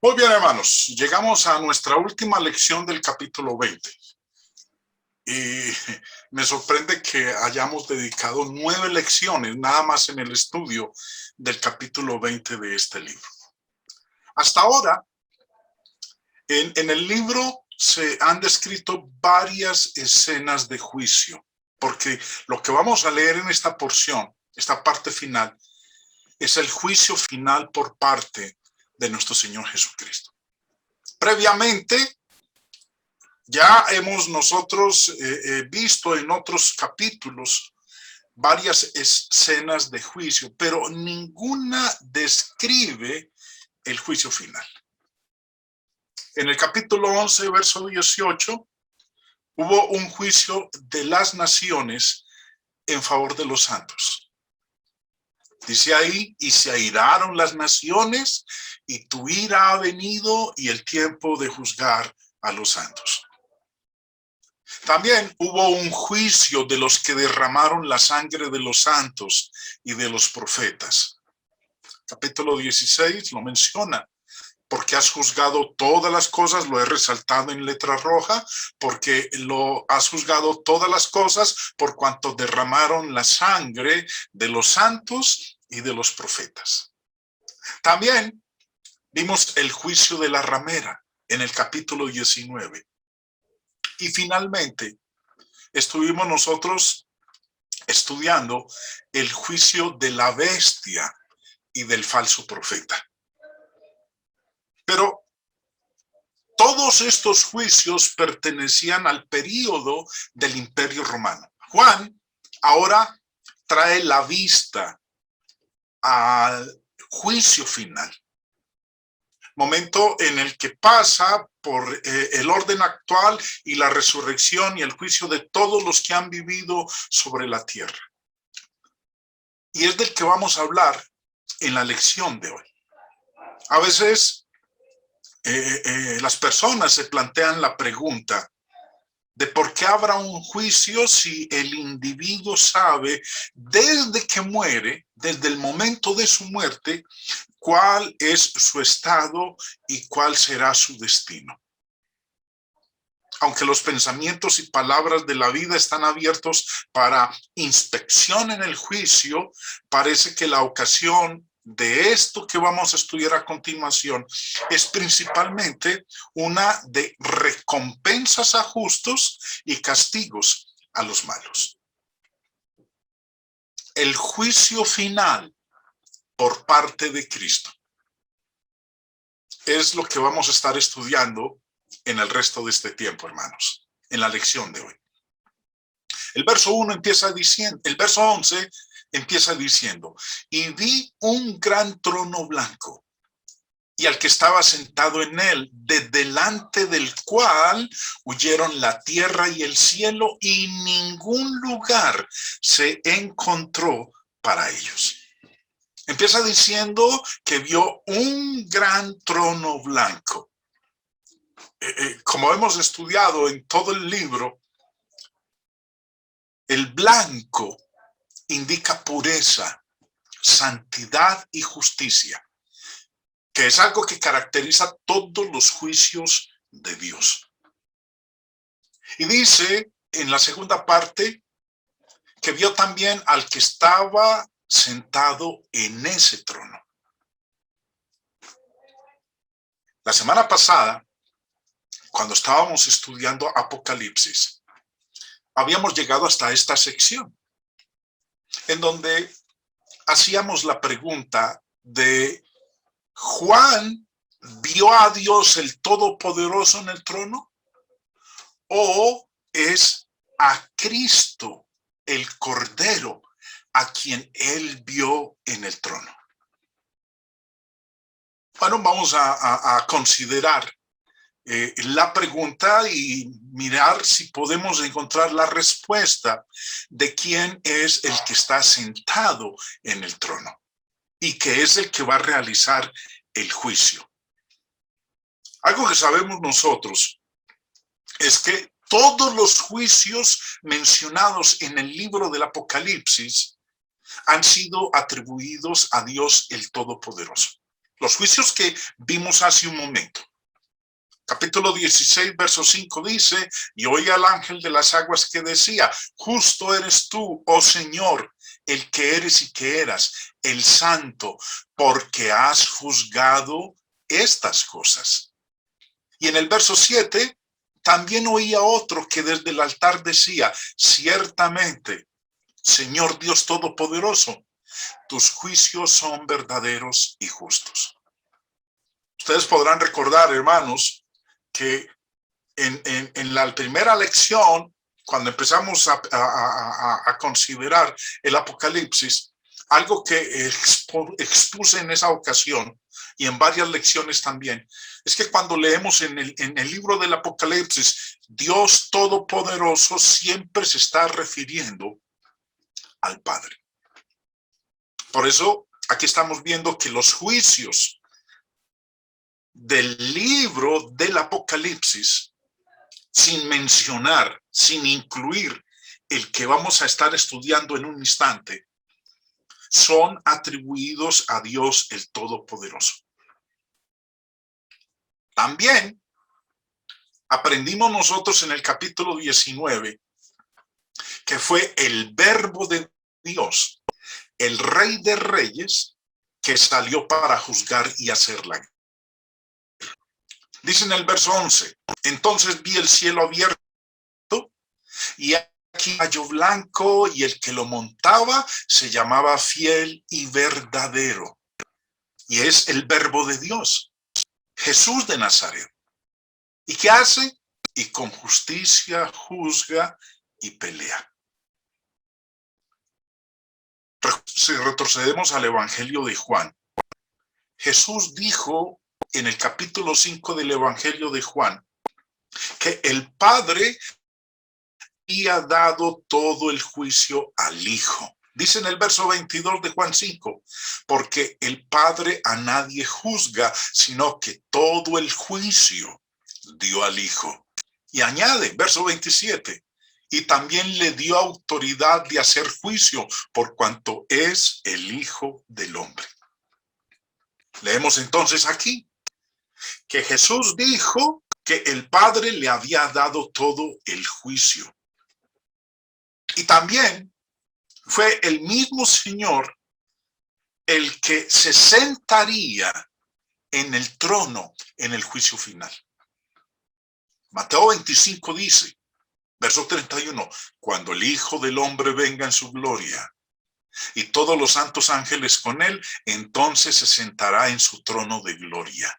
Muy bien, hermanos, llegamos a nuestra última lección del capítulo 20. Y me sorprende que hayamos dedicado 9 lecciones nada más en el estudio del capítulo 20 de este libro. Hasta ahora, en el libro se han descrito varias escenas de juicio, porque lo que vamos a leer en esta porción, esta parte final, es el juicio final por parte de nuestro Señor Jesucristo. Previamente, ya hemos nosotros visto en otros capítulos varias escenas de juicio, pero ninguna describe el juicio final. En el capítulo 11, verso 18, hubo un juicio de las naciones en favor de los santos. Dice ahí, y se airaron las naciones, y tu ira ha venido, y el tiempo de juzgar a los santos. También hubo un juicio de los que derramaron la sangre de los santos y de los profetas. Capítulo 16 lo menciona. Porque has juzgado todas las cosas, lo he resaltado en letra roja, porque lo has juzgado todas las cosas por cuanto derramaron la sangre de los santos y de los profetas. También vimos el juicio de la ramera en el capítulo 19. Y finalmente estuvimos nosotros estudiando el juicio de la bestia y del falso profeta. Pero todos estos juicios pertenecían al período del Imperio Romano. Juan ahora trae la vista al juicio final. Momento en el que pasa por el orden actual y la resurrección y el juicio de todos los que han vivido sobre la tierra. Y es del que vamos a hablar en la lección de hoy. A veces las personas se plantean la pregunta de por qué habrá un juicio si el individuo sabe desde que muere, desde el momento de su muerte, cuál es su estado y cuál será su destino. Aunque los pensamientos y palabras de la vida están abiertos para inspección en el juicio, parece que la ocasión de esto que vamos a estudiar a continuación es principalmente una de recompensas a justos y castigos a los malos. El juicio final por parte de Cristo es lo que vamos a estar estudiando en el resto de este tiempo, hermanos, en la lección de hoy. El verso 1 empieza diciendo, el verso 11 empieza diciendo, y vi un gran trono blanco, y al que estaba sentado en él, de delante del cual huyeron la tierra y el cielo, y ningún lugar se encontró para ellos. Empieza diciendo que vio un gran trono blanco. Como hemos estudiado en todo el libro, el blanco indica pureza, santidad y justicia, que es algo que caracteriza todos los juicios de Dios. Y dice en la segunda parte que vio también al que estaba sentado en ese trono. La semana pasada, cuando estábamos estudiando Apocalipsis, habíamos llegado hasta esta sección, en donde hacíamos la pregunta de ¿Juan vio a Dios el Todopoderoso en el trono? ¿O es a Cristo, el Cordero, a quien él vio en el trono? Bueno, vamos a considerar la pregunta y mirar si podemos encontrar la respuesta de quién es el que está sentado en el trono y que es el que va a realizar el juicio. Algo que sabemos nosotros es que todos los juicios mencionados en el libro del Apocalipsis han sido atribuidos a Dios el Todopoderoso. Los juicios que vimos hace un momento. Capítulo 16, verso 5 dice, y oí al ángel de las aguas que decía, justo eres tú, oh Señor, el que eres y que eras, el santo, porque has juzgado estas cosas. Y en el verso 7, también oía otro que desde el altar decía, ciertamente, Señor Dios Todopoderoso, tus juicios son verdaderos y justos. Ustedes podrán recordar, hermanos, que en la primera lección, cuando empezamos a considerar el Apocalipsis, algo que expuse en esa ocasión y en varias lecciones también, es que cuando leemos en el libro del Apocalipsis, Dios Todopoderoso siempre se está refiriendo al Padre. Por eso aquí estamos viendo que los juicios del libro del Apocalipsis, sin mencionar, sin incluir el que vamos a estar estudiando en un instante, son atribuidos a Dios el Todopoderoso. También aprendimos nosotros en el capítulo 19 que fue el Verbo de Dios, el Rey de Reyes, que salió para juzgar y hacer la guerra. Dice en el verso 11, entonces vi el cielo abierto y aquí caballo blanco y el que lo montaba se llamaba Fiel y Verdadero. Y es el Verbo de Dios, Jesús de Nazaret. ¿Y qué hace? Y con justicia juzga y pelea. Si retrocedemos al Evangelio de Juan, Jesús dijo en el capítulo 5 del Evangelio de Juan que el Padre había dado todo el juicio al Hijo. Dice en el verso 22 de Juan 5, porque el Padre a nadie juzga, sino que todo el juicio dio al Hijo. Y añade, verso 27, y también le dio autoridad de hacer juicio por cuanto es el Hijo del Hombre. Leemos entonces aquí que Jesús dijo que el Padre le había dado todo el juicio. Y también fue el mismo Señor el que se sentaría en el trono en el juicio final. Mateo 25 dice, verso 31, cuando el Hijo del Hombre venga en su gloria y todos los santos ángeles con él, entonces se sentará en su trono de gloria.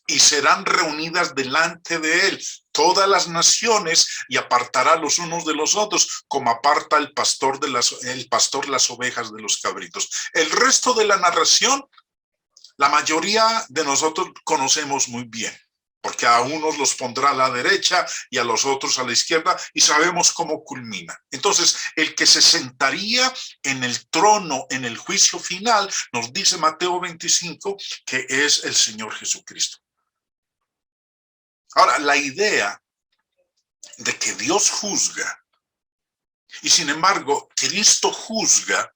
Y serán reunidas delante de él todas las naciones y apartará los unos de los otros, como aparta el pastor las ovejas de los cabritos. El resto de la narración, la mayoría de nosotros conocemos muy bien, porque a unos los pondrá a la derecha y a los otros a la izquierda, y sabemos cómo culmina. Entonces, el que se sentaría en el trono en el juicio final, nos dice Mateo 25, que es el Señor Jesucristo. Ahora, la idea de que Dios juzga y sin embargo Cristo juzga,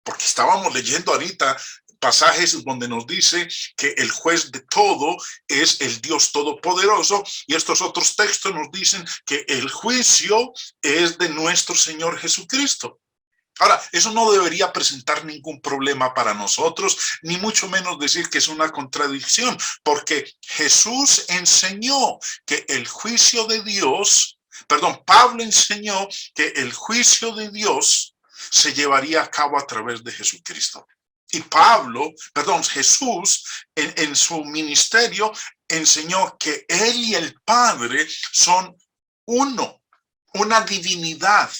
porque estábamos leyendo ahorita pasajes donde nos dice que el juez de todo es el Dios Todopoderoso, y estos otros textos nos dicen que el juicio es de nuestro Señor Jesucristo. Ahora, eso no debería presentar ningún problema para nosotros, ni mucho menos decir que es una contradicción, porque Jesús enseñó que el juicio de Dios, Pablo enseñó que el juicio de Dios se llevaría a cabo a través de Jesucristo. Y Jesús en su ministerio enseñó que él y el Padre son uno, una divinidad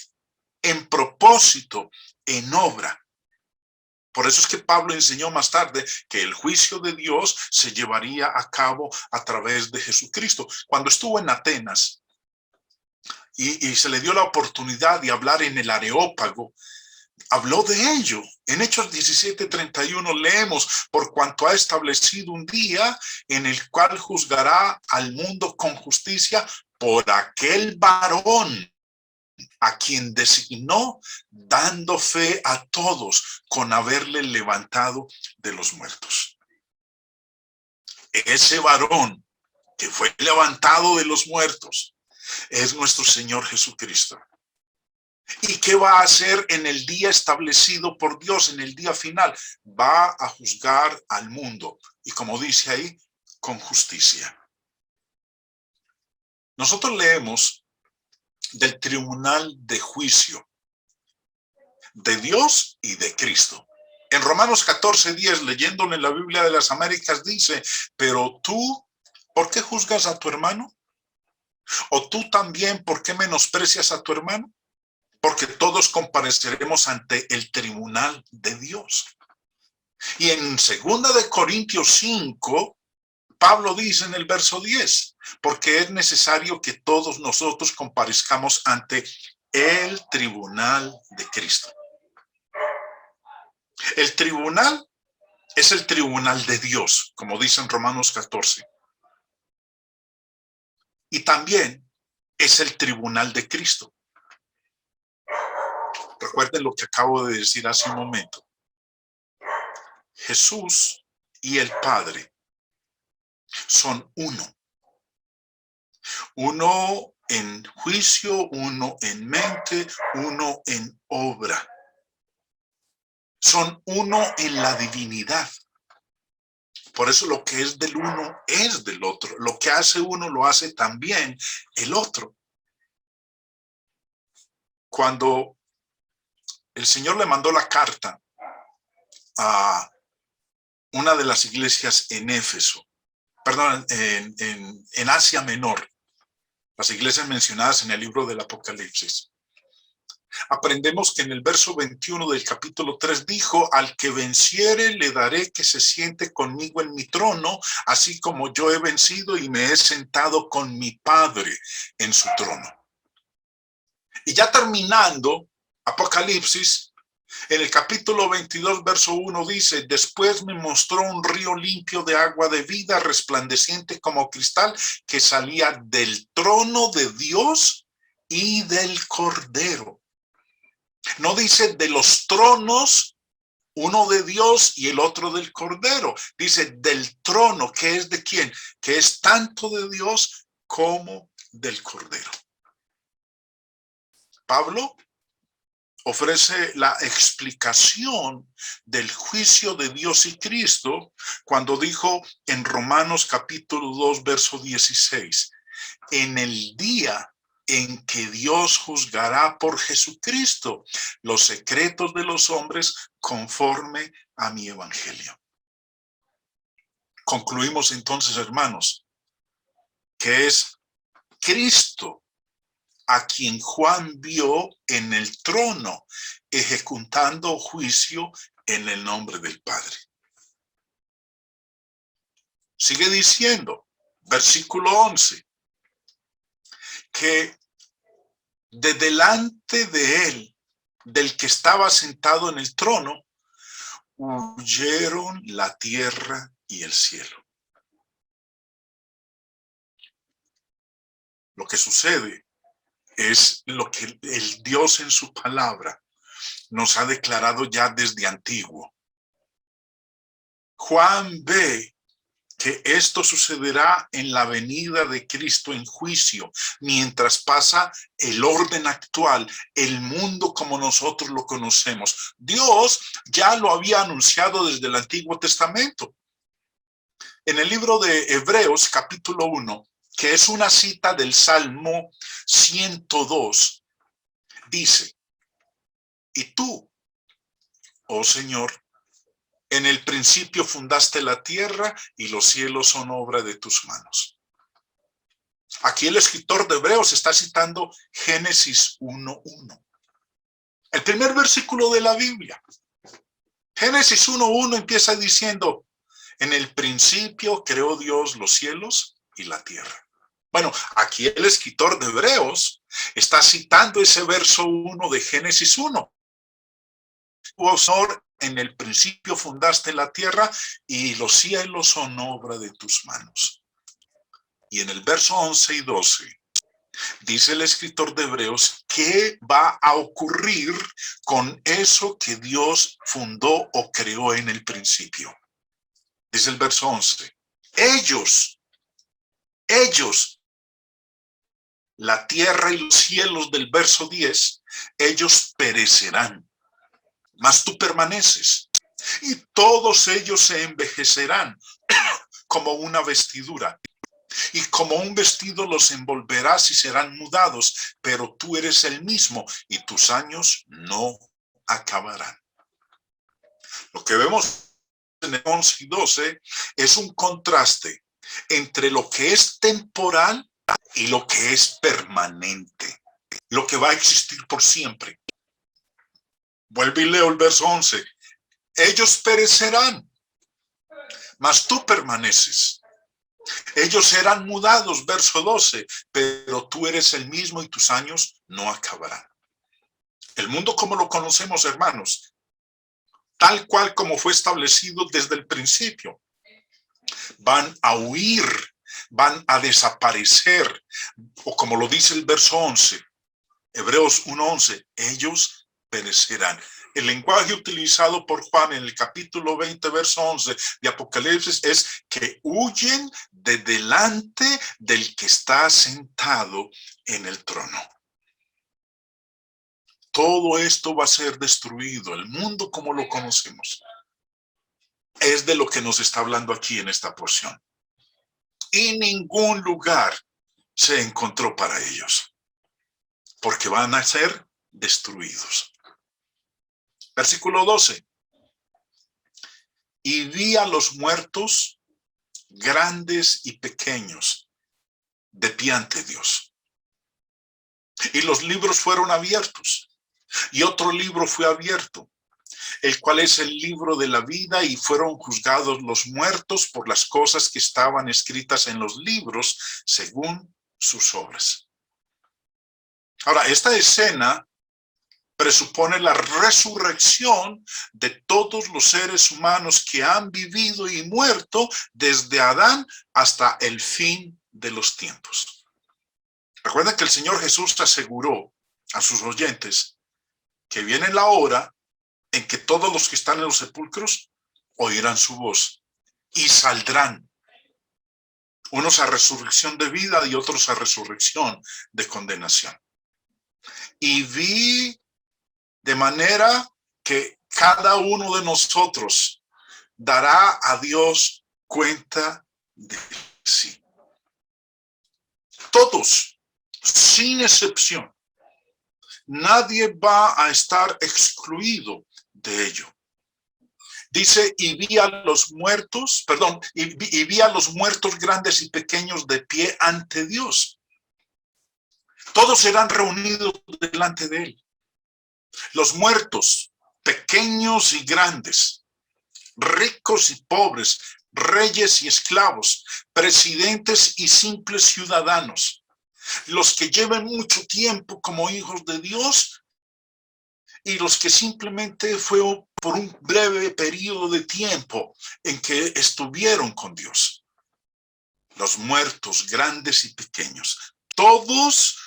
en propósito, en obra. Por eso es que Pablo enseñó más tarde que el juicio de Dios se llevaría a cabo a través de Jesucristo. Cuando estuvo en Atenas y se le dio la oportunidad de hablar en el Areópago, habló de ello. En Hechos 17:31 leemos, por cuanto ha establecido un día en el cual juzgará al mundo con justicia por aquel varón a quien designó, dando fe a todos con haberle levantado de los muertos. ese varón que fue levantado de los muertos es nuestro Señor Jesucristo. ¿Y qué va a hacer en el día establecido por Dios, en el día final? Va a juzgar al mundo. Y como dice ahí, con justicia. Nosotros leemos del tribunal de juicio de Dios y de Cristo. En Romanos 14:10, leyéndolo en la Biblia de las Américas, dice, pero tú, ¿por qué juzgas a tu hermano? ¿O tú también, por qué menosprecias a tu hermano? Porque todos compareceremos ante el tribunal de Dios. Y en 2 Corintios 5, Pablo dice en el verso 10, porque es necesario que todos nosotros comparezcamos ante el tribunal de Cristo. El tribunal es el tribunal de Dios, como dice en Romanos 14. Y también es el tribunal de Cristo. Recuerden lo que acabo de decir hace un momento. Jesús y el Padre son uno. Uno en juicio, uno en mente, uno en obra. Son uno en la divinidad. Por eso lo que es del uno es del otro. Lo que hace uno lo hace también el otro. Cuando el Señor le mandó la carta a una de las iglesias en Éfeso, perdón, en Asia Menor, las iglesias mencionadas en el libro del Apocalipsis, aprendemos que en el verso 21 del capítulo 3 dijo, al que venciere le daré que se siente conmigo en mi trono, así como yo he vencido y me he sentado con mi Padre en su trono. Y ya terminando Apocalipsis, en el capítulo 22, verso 1 dice, después me mostró un río limpio de agua de vida, resplandeciente como cristal, que salía del trono de Dios y del Cordero. No dice de los tronos, uno de Dios y el otro del Cordero. Dice del trono, que es de quién, que es tanto de Dios como del Cordero. Pablo ofrece la explicación del juicio de Dios y Cristo cuando dijo en Romanos capítulo 2, verso 16, en el día en que Dios juzgará por Jesucristo los secretos de los hombres conforme a mi evangelio. Concluimos entonces, hermanos, que es Cristo a quien Juan vio en el trono, ejecutando juicio en el nombre del Padre. Sigue diciendo, versículo 11, que de delante de él, del que estaba sentado en el trono, huyeron la tierra y el cielo. Lo que sucede es lo que el Dios en su palabra nos ha declarado ya desde antiguo. Juan ve que esto sucederá en la venida de Cristo en juicio, mientras pasa el orden actual, el mundo como nosotros lo conocemos. Dios ya lo había anunciado desde el Antiguo Testamento. En el libro de Hebreos, capítulo 1, que es una cita del Salmo 102, dice, y tú, oh Señor, en el principio fundaste la tierra y los cielos son obra de tus manos. Aquí el escritor de Hebreos está citando Génesis 1:1. El primer versículo de la Biblia. Génesis 1:1 empieza diciendo, en el principio creó Dios los cielos y la tierra. Bueno, aquí el escritor de Hebreos está citando ese verso 1 de Génesis 1. Oh Señor, en el principio fundaste la tierra y los cielos son obra de tus manos. Y en el verso 11 y 12 dice el escritor de Hebreos qué va a ocurrir con eso que Dios fundó o creó en el principio. Dice el verso 11, ellos, la tierra y los cielos del verso 10, ellos perecerán, mas tú permaneces. Y todos ellos se envejecerán como una vestidura. Y como un vestido los envolverás y serán mudados, pero tú eres el mismo y tus años no acabarán. Lo que vemos en el 11 y 12 es un contraste entre lo que es temporal y lo que es permanente, lo que va a existir por siempre. Vuelvo y leo el verso 11. Ellos perecerán, mas tú permaneces. Ellos serán mudados, verso 12, pero tú eres el mismo y tus años no acabarán. El mundo como lo conocemos, hermanos, tal cual como fue establecido desde el principio, van a huir, van a desaparecer, o como lo dice el verso 11, Hebreos 1:11, ellos perecerán. El lenguaje utilizado por Juan en el capítulo 20, verso 11 de Apocalipsis es que huyen de delante del que está sentado en el trono. Todo esto va a ser destruido. El mundo como lo conocemos es de lo que nos está hablando aquí en esta porción. Y ningún lugar se encontró para ellos, porque van a ser destruidos. Versículo 12. Y vi a los muertos, grandes y pequeños, de pie ante Dios. Y los libros fueron abiertos. Y otro libro fue abierto, el cual es el libro de la vida, y fueron juzgados los muertos por las cosas que estaban escritas en los libros, según sus obras. Ahora, esta escena presupone la resurrección de todos los seres humanos que han vivido y muerto desde Adán hasta el fin de los tiempos. Recuerden que el Señor Jesús aseguró a sus oyentes que viene la hora en que todos los que están en los sepulcros oirán su voz y saldrán, unos a resurrección de vida y otros a resurrección de condenación. Y vi de manera que cada uno de nosotros dará a Dios cuenta de sí. Todos, sin excepción. Nadie va a estar excluido de ello. Dice, y vi a los muertos, y vi a los muertos grandes y pequeños de pie ante Dios. Todos serán reunidos delante de él. Los muertos, pequeños y grandes, ricos y pobres, reyes y esclavos, presidentes y simples ciudadanos, los que lleven mucho tiempo como hijos de Dios y los que simplemente fue por un breve periodo de tiempo en que estuvieron con Dios. Los muertos, grandes y pequeños, todos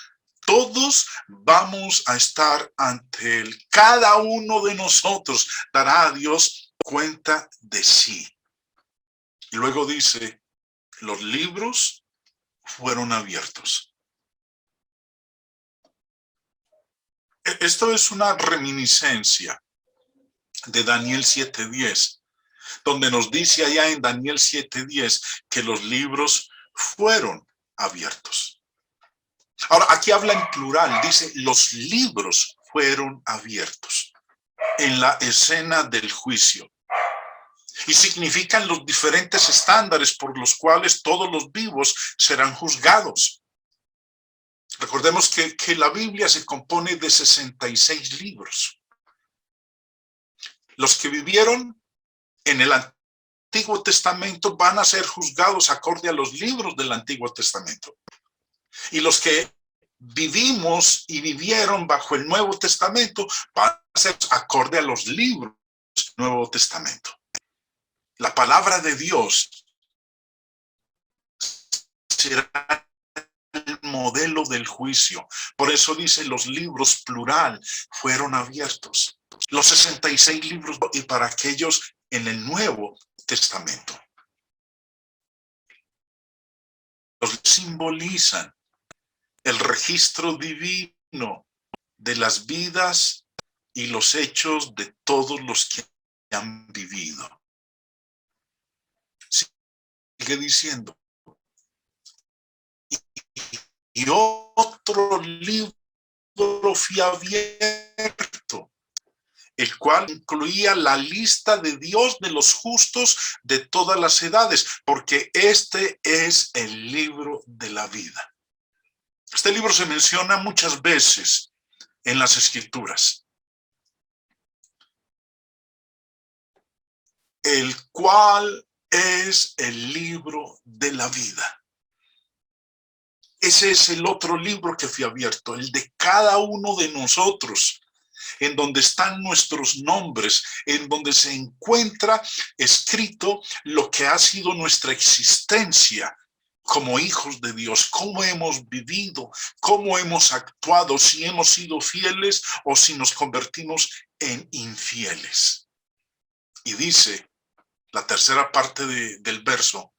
vamos a estar ante él. Cada uno de nosotros dará a Dios cuenta de sí. Y luego dice, los libros fueron abiertos. Esto es una reminiscencia de Daniel 7:10, donde nos dice allá en Daniel 7:10 que los libros fueron abiertos. Ahora, aquí habla en plural, dice, los libros fueron abiertos en la escena del juicio. Y significan los diferentes estándares por los cuales todos los vivos serán juzgados. Recordemos que la Biblia se compone de 66 libros. Los que vivieron en el Antiguo Testamento van a ser juzgados acorde a los libros del Antiguo Testamento. Y los que vivimos y vivieron bajo el Nuevo Testamento van a ser acorde a los libros del Nuevo Testamento. La palabra de Dios será el modelo del juicio. Por eso dice, los libros plural fueron abiertos. Los 66 libros y para aquellos en el Nuevo Testamento. simbolizan el registro divino de las vidas y los hechos de todos los que han vivido. Sigue diciendo, y otro libro fue abierto, el cual incluía la lista de Dios de los justos de todas las edades, porque este es el libro de la vida. Este libro se menciona muchas veces en las Escrituras, el cual es el libro de la vida. Ese es el otro libro que fue abierto, el de cada uno de nosotros, en donde están nuestros nombres, en donde se encuentra escrito lo que ha sido nuestra existencia como hijos de Dios, cómo hemos vivido, cómo hemos actuado, si hemos sido fieles o si nos convertimos en infieles. Y dice la tercera parte del verso,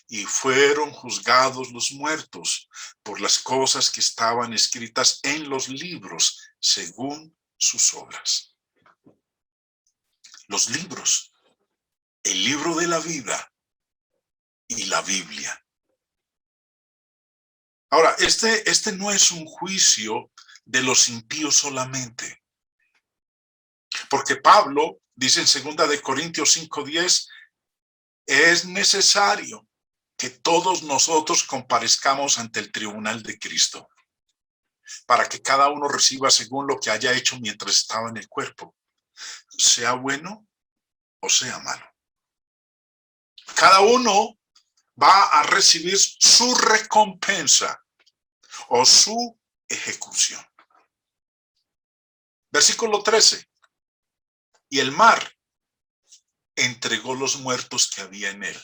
y fueron juzgados los muertos por las cosas que estaban escritas en los libros según sus obras. Los libros, el libro de la vida y la Biblia. Ahora, este no es un juicio de los impíos solamente. Porque Pablo dice en 2 de Corintios 5:10, es necesario que todos nosotros comparezcamos ante el tribunal de Cristo, para que cada uno reciba según lo que haya hecho mientras estaba en el cuerpo, sea bueno o sea malo. Cada uno va a recibir su recompensa o su ejecución. Versículo 13. Y el mar entregó los muertos que había en él.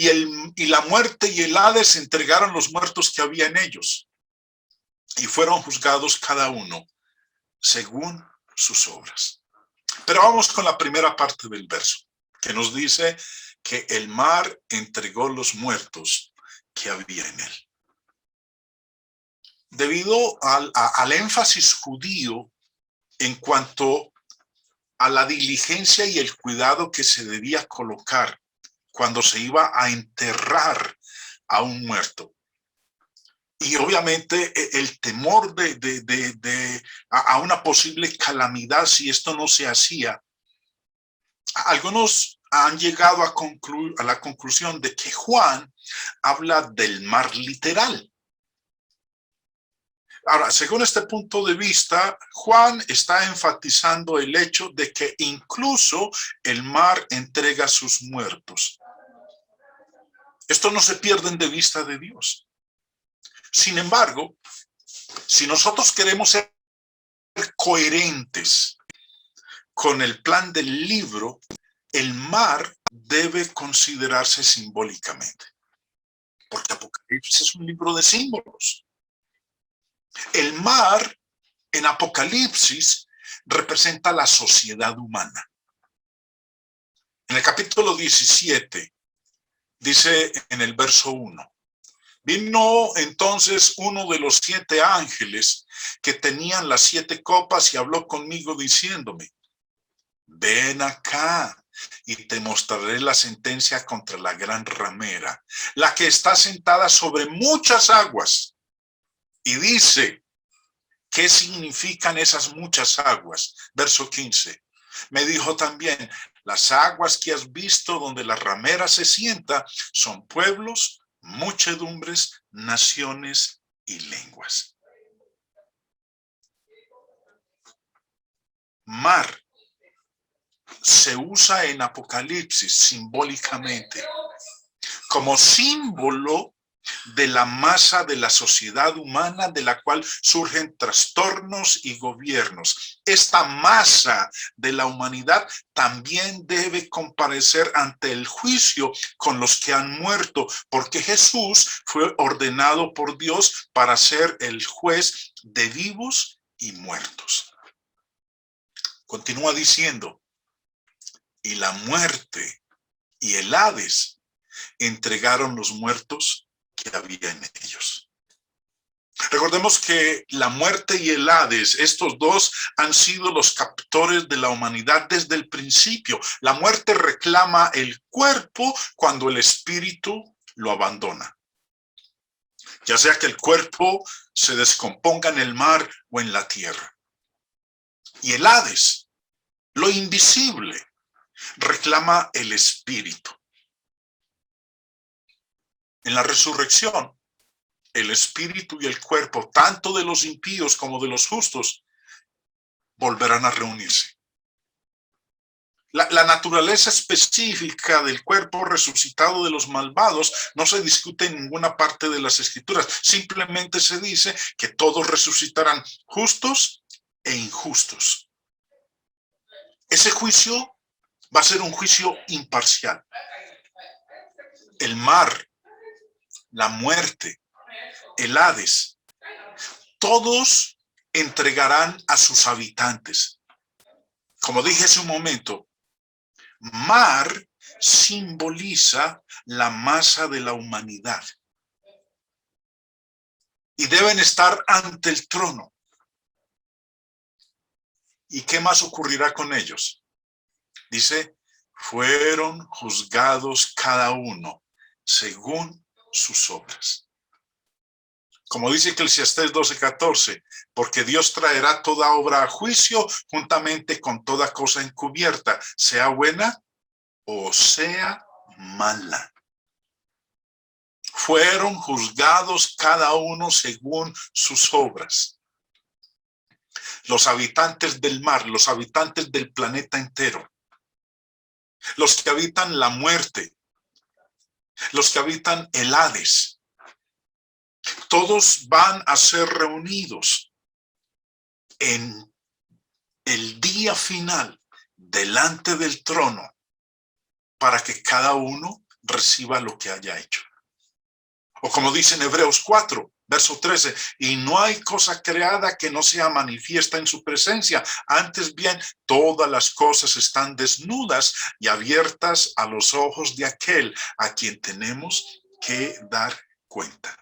Y la muerte y el Hades entregaron los muertos que había en ellos. Y fueron juzgados cada uno según sus obras. Pero vamos con la primera parte del verso, que nos dice que el mar entregó los muertos que había en él. Debido al énfasis judío en cuanto a la diligencia y el cuidado que se debía colocar cuando se iba a enterrar a un muerto. Y obviamente el temor a una posible calamidad si esto no se hacía. Algunos han llegado a la conclusión de que Juan habla del mar literal. Ahora, según este punto de vista, Juan está enfatizando el hecho de que incluso el mar entrega sus muertos. Esto no se pierde de vista de Dios. Sin embargo, si nosotros queremos ser coherentes con el plan del libro, el mar debe considerarse simbólicamente, porque Apocalipsis es un libro de símbolos. El mar en Apocalipsis representa la sociedad humana. En el capítulo 17 dice en el verso 1, vino entonces uno de los 7 ángeles que tenían las 7 copas y habló conmigo diciéndome, ven acá y te mostraré la sentencia contra la gran ramera, la que está sentada sobre muchas aguas. Y dice, ¿qué significan esas muchas aguas? Verso 15. Me dijo también, las aguas que has visto donde la ramera se sienta son pueblos, muchedumbres, naciones y lenguas. Mar se usa en Apocalipsis simbólicamente como símbolo de la masa de la sociedad humana de la cual surgen trastornos y gobiernos. Esta masa de la humanidad también debe comparecer ante el juicio con los que han muerto, porque Jesús fue ordenado por Dios para ser el juez de vivos y muertos. Continúa diciendo, y la muerte y el Hades entregaron los muertos que había en ellos. Recordemos que la muerte y el Hades, estos dos han sido los captores de la humanidad desde el principio. La muerte reclama el cuerpo cuando el espíritu lo abandona. Ya sea que el cuerpo se descomponga en el mar o en la tierra. Y el Hades, lo invisible, reclama el espíritu. En la resurrección, el espíritu y el cuerpo, tanto de los impíos como de los justos, volverán a reunirse. La naturaleza específica del cuerpo resucitado de los malvados no se discute en ninguna parte de las Escrituras. Simplemente se dice que todos resucitarán, justos e injustos. Ese juicio va a ser un juicio imparcial. El mar, la muerte, el Hades, todos entregarán a sus habitantes. Como dije hace un momento, mar simboliza la masa de la humanidad. Y deben estar ante el trono. ¿Y qué más ocurrirá con ellos? Dice, fueron juzgados cada uno según sus obras. Como dice Eclesiastés 12:14, porque Dios traerá toda obra a juicio juntamente con toda cosa encubierta, sea buena o sea mala. Fueron juzgados cada uno según sus obras. Los habitantes del mar, los habitantes del planeta entero, los que habitan la muerte, los que habitan el Hades, todos van a ser reunidos en el día final delante del trono para que cada uno reciba lo que haya hecho. O como dice en Hebreos 4, verso 13, y no hay cosa creada que no sea manifiesta en su presencia. Antes bien, todas las cosas están desnudas y abiertas a los ojos de aquel a quien tenemos que dar cuenta.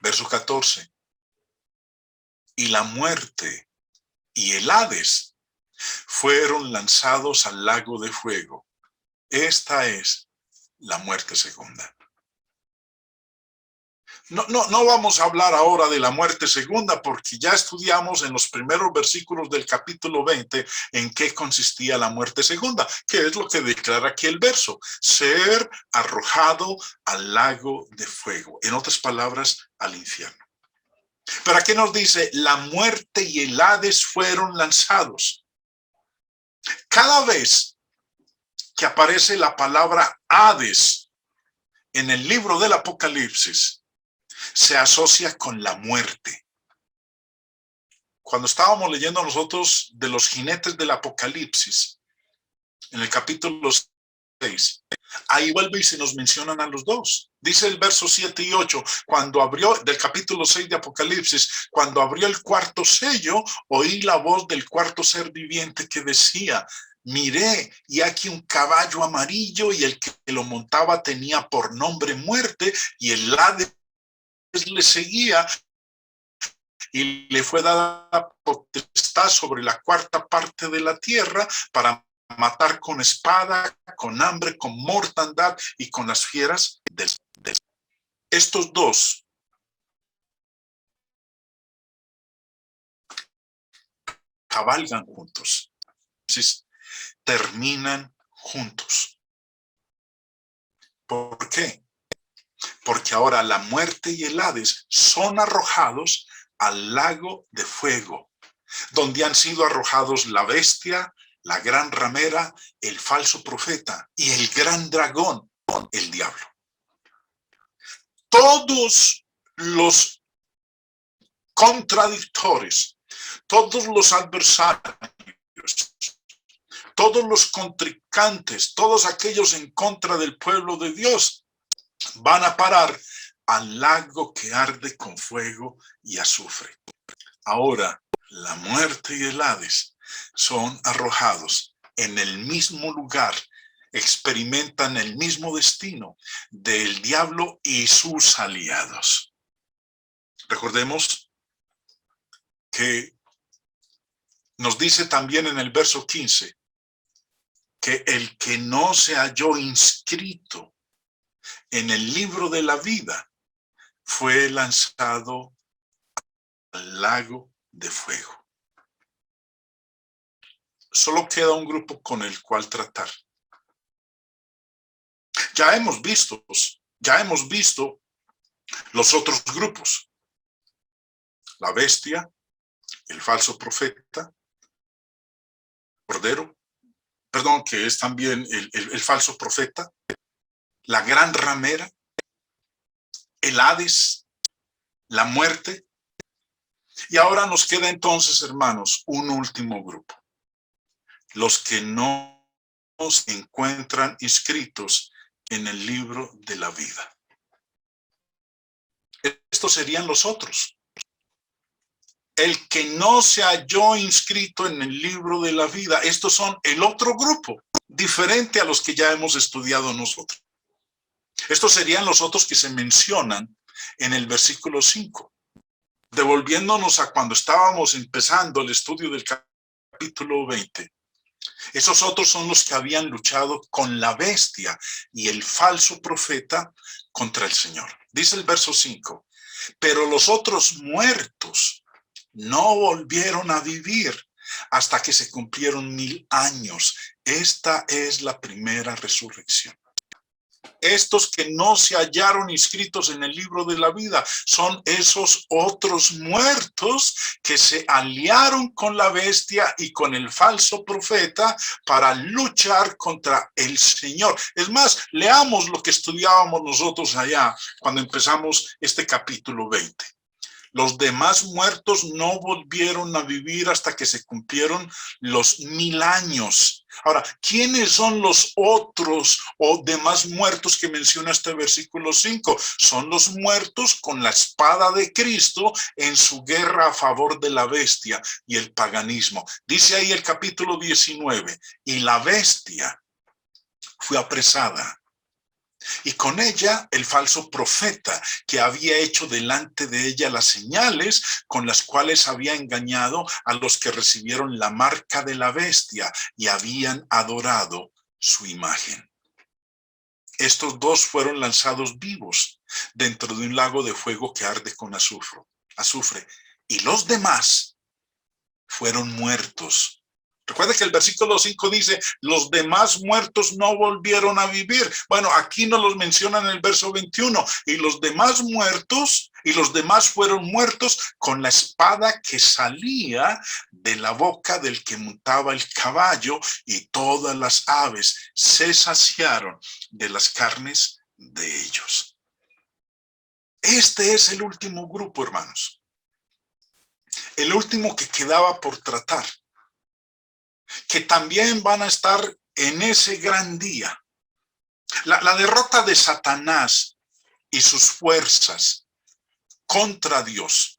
Verso 14. Y la muerte y el Hades fueron lanzados al lago de fuego. Esta es la muerte segunda. No vamos a hablar ahora de la muerte segunda porque ya estudiamos en los primeros versículos del capítulo 20 en qué consistía la muerte segunda, que es lo que declara aquí el verso, ser arrojado al lago de fuego, en otras palabras, al infierno. Pero aquí nos dice, la muerte y el Hades fueron lanzados. Cada vez que aparece la palabra Hades en el libro del Apocalipsis, se asocia con la muerte. Cuando estábamos leyendo nosotros de los jinetes del Apocalipsis, en el capítulo 6, ahí vuelve y se nos mencionan a los dos. Dice el verso 7 y 8, cuando abrió, del capítulo 6 de Apocalipsis, cuando abrió el cuarto sello, oí la voz del cuarto ser viviente que decía, miré y aquí un caballo amarillo y el que lo montaba tenía por nombre muerte y el Hades le seguía y le fue dada potestad sobre la cuarta parte de la tierra para matar con espada, con hambre, con mortandad y con las fieras del. Estos dos cabalgan juntos, terminan juntos. ¿Por qué? Porque ahora la muerte y el Hades son arrojados al lago de fuego, donde han sido arrojados la bestia, la gran ramera, el falso profeta y el gran dragón, el diablo. Todos los contradictores, todos los adversarios, todos los contrincantes, todos aquellos en contra del pueblo de Dios, van a parar al lago que arde con fuego y azufre. Ahora, la muerte y el Hades son arrojados en el mismo lugar experimentan el mismo destino del diablo y sus aliados. Recordemos que nos dice también en el verso 15 que el que no se halló inscrito en el libro de la vida fue lanzado al lago de fuego. Solo queda un grupo con el cual tratar. Ya hemos visto los otros grupos. La bestia, el falso profeta, Cordero, perdón, que es también el falso profeta, la gran ramera, el Hades, la muerte. Y ahora nos queda entonces, hermanos, un último grupo. Los que no se encuentran inscritos en el libro de la vida. Estos serían los otros. El que no se halló inscrito en el libro de la vida, estos son el otro grupo, diferente a los que ya hemos estudiado nosotros. Estos serían los otros que se mencionan en el versículo 5. Devolviéndonos a cuando estábamos empezando el estudio del capítulo 20. Esos otros son los que habían luchado con la bestia y el falso profeta contra el Señor. Dice el verso 5, pero los otros muertos no volvieron a vivir hasta que se cumplieron 1000 años. Esta es la primera resurrección. Estos que no se hallaron inscritos en el libro de la vida son esos otros muertos que se aliaron con la bestia y con el falso profeta para luchar contra el Señor. Es más, leamos lo que estudiábamos nosotros allá cuando empezamos este capítulo 20. Los demás muertos no volvieron a vivir hasta que se cumplieron los 1000 años. Ahora, ¿quiénes son los otros o demás muertos que menciona este versículo 5? Son los muertos con la espada de Cristo en su guerra a favor de la bestia y el paganismo. Dice ahí el capítulo 19, y la bestia fue apresada. Y con ella el falso profeta que había hecho delante de ella las señales con las cuales había engañado a los que recibieron la marca de la bestia y habían adorado su imagen. Estos dos fueron lanzados vivos dentro de un lago de fuego que arde con azufre. Y los demás fueron muertos. Recuerda que el versículo 5 dice, los demás muertos no volvieron a vivir. Bueno, aquí nos los menciona en el verso 21. Y los demás muertos, y los demás fueron muertos con la espada que salía de la boca del que montaba el caballo, y todas las aves se saciaron de las carnes de ellos. Este es el último grupo, hermanos. El último que quedaba por tratar, que también van a estar en ese gran día. La derrota de Satanás y sus fuerzas contra Dios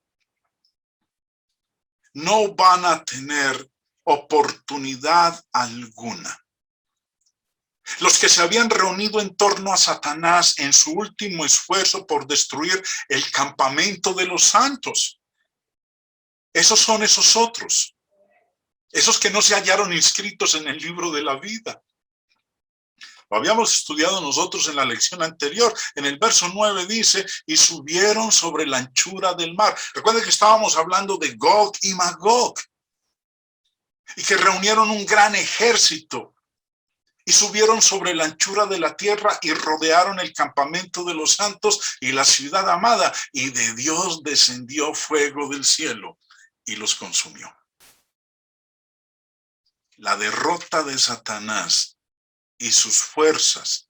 no van a tener oportunidad alguna. Los que se habían reunido en torno a Satanás en su último esfuerzo por destruir el campamento de los santos, esos son esos otros. Esos que no se hallaron inscritos en el libro de la vida. Lo habíamos estudiado nosotros en la lección anterior. En el verso 9 dice, y subieron sobre la anchura del mar. Recuerden que estábamos hablando de Gog y Magog. Y que reunieron un gran ejército. Y subieron sobre la anchura de la tierra y rodearon el campamento de los santos y la ciudad amada. Y de Dios descendió fuego del cielo y los consumió. La derrota de Satanás y sus fuerzas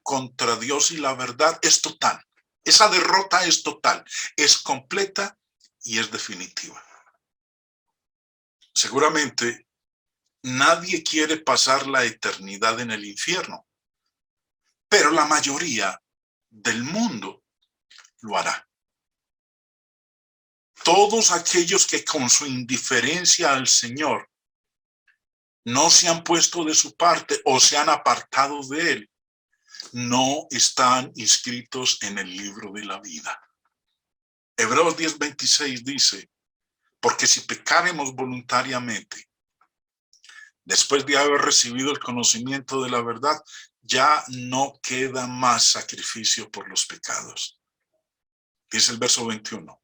contra Dios y la verdad es total. Esa derrota es total, es completa y es definitiva. Seguramente nadie quiere pasar la eternidad en el infierno, pero la mayoría del mundo lo hará. Todos aquellos que con su indiferencia al Señor no se han puesto de su parte o se han apartado de él, no están inscritos en el libro de la vida. Hebreos 10:26 dice, porque si pecáremos voluntariamente, después de haber recibido el conocimiento de la verdad, ya no queda más sacrificio por los pecados. Dice el verso 21,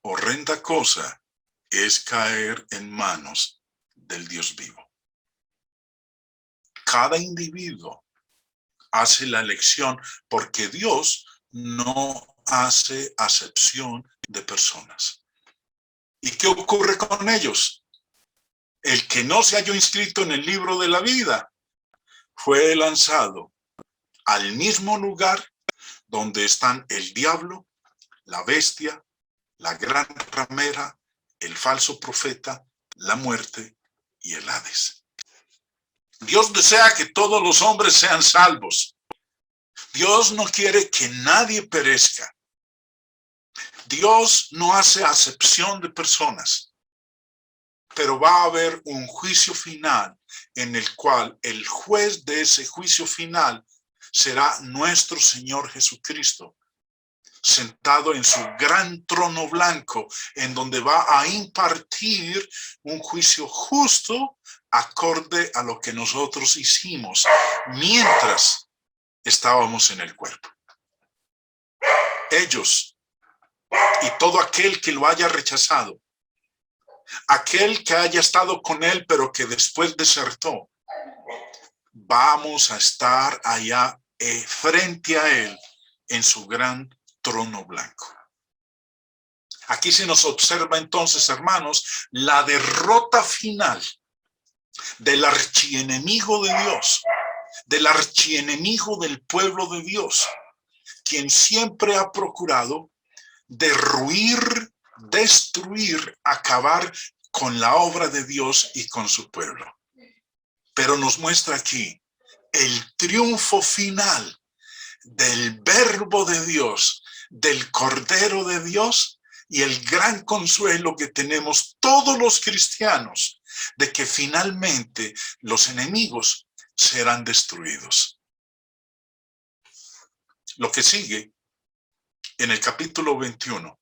horrenda cosa es caer en manos del Dios vivo. Cada individuo hace la elección porque Dios no hace acepción de personas. ¿Y qué ocurre con ellos? El que no se halló inscrito en el libro de la vida fue lanzado al mismo lugar donde están el diablo, la bestia, la gran ramera, el falso profeta, la muerte y el Hades. Dios desea que todos los hombres sean salvos. Dios no quiere que nadie perezca. Dios no hace acepción de personas. Pero va a haber un juicio final en el cual el juez de ese juicio final será nuestro Señor Jesucristo, sentado en su gran trono blanco, en donde va a impartir un juicio justo acorde a lo que nosotros hicimos mientras estábamos en el cuerpo. Ellos y todo aquel que lo haya rechazado, aquel que haya estado con él pero que después desertó, vamos a estar allá frente a él en su gran trono blanco. Aquí se nos observa entonces, hermanos, la derrota final del archienemigo de Dios, del archienemigo del pueblo de Dios, quien siempre ha procurado derruir, destruir, acabar con la obra de Dios y con su pueblo. Pero nos muestra aquí el triunfo final del Verbo de Dios, del Cordero de Dios, y el gran consuelo que tenemos todos los cristianos de que finalmente los enemigos serán destruidos. Lo que sigue en el capítulo 21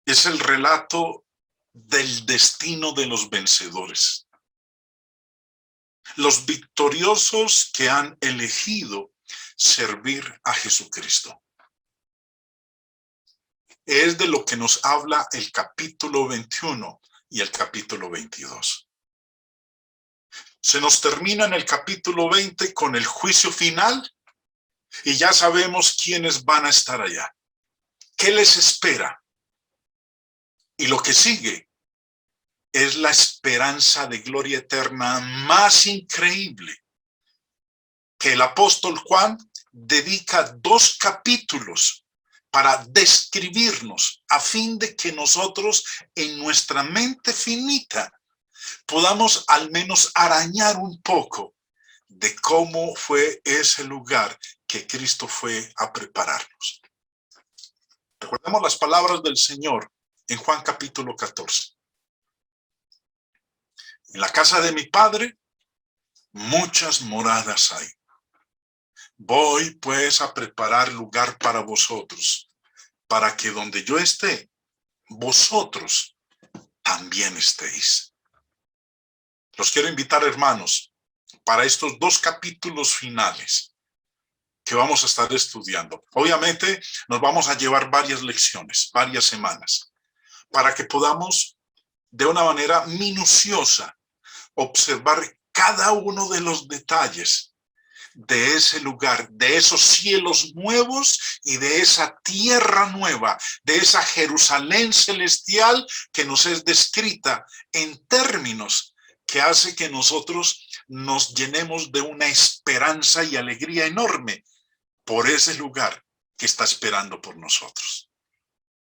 es el relato del destino de los vencedores. Los victoriosos que han elegido servir a Jesucristo. Es de lo que nos habla el capítulo 21 y el capítulo 22. Se nos termina en el capítulo 20 con el juicio final y ya sabemos quiénes van a estar allá. ¿Qué les espera? Y lo que sigue es la esperanza de gloria eterna más increíble que el apóstol Juan dedica 2 capítulos para describirnos, a fin de que nosotros en nuestra mente finita podamos al menos arañar un poco de cómo fue ese lugar que Cristo fue a prepararnos. Recordemos las palabras del Señor en Juan capítulo 14. En la casa de mi Padre muchas moradas hay. Voy pues a preparar lugar para vosotros, para que donde yo esté, vosotros también estéis. Los quiero invitar, hermanos, para estos 2 capítulos finales que vamos a estar estudiando. Obviamente nos vamos a llevar varias lecciones, varias semanas, para que podamos de una manera minuciosa observar cada uno de los detalles de ese lugar, de esos cielos nuevos y de esa tierra nueva, de esa Jerusalén celestial que nos es descrita en términos que hace que nosotros nos llenemos de una esperanza y alegría enorme por ese lugar que está esperando por nosotros.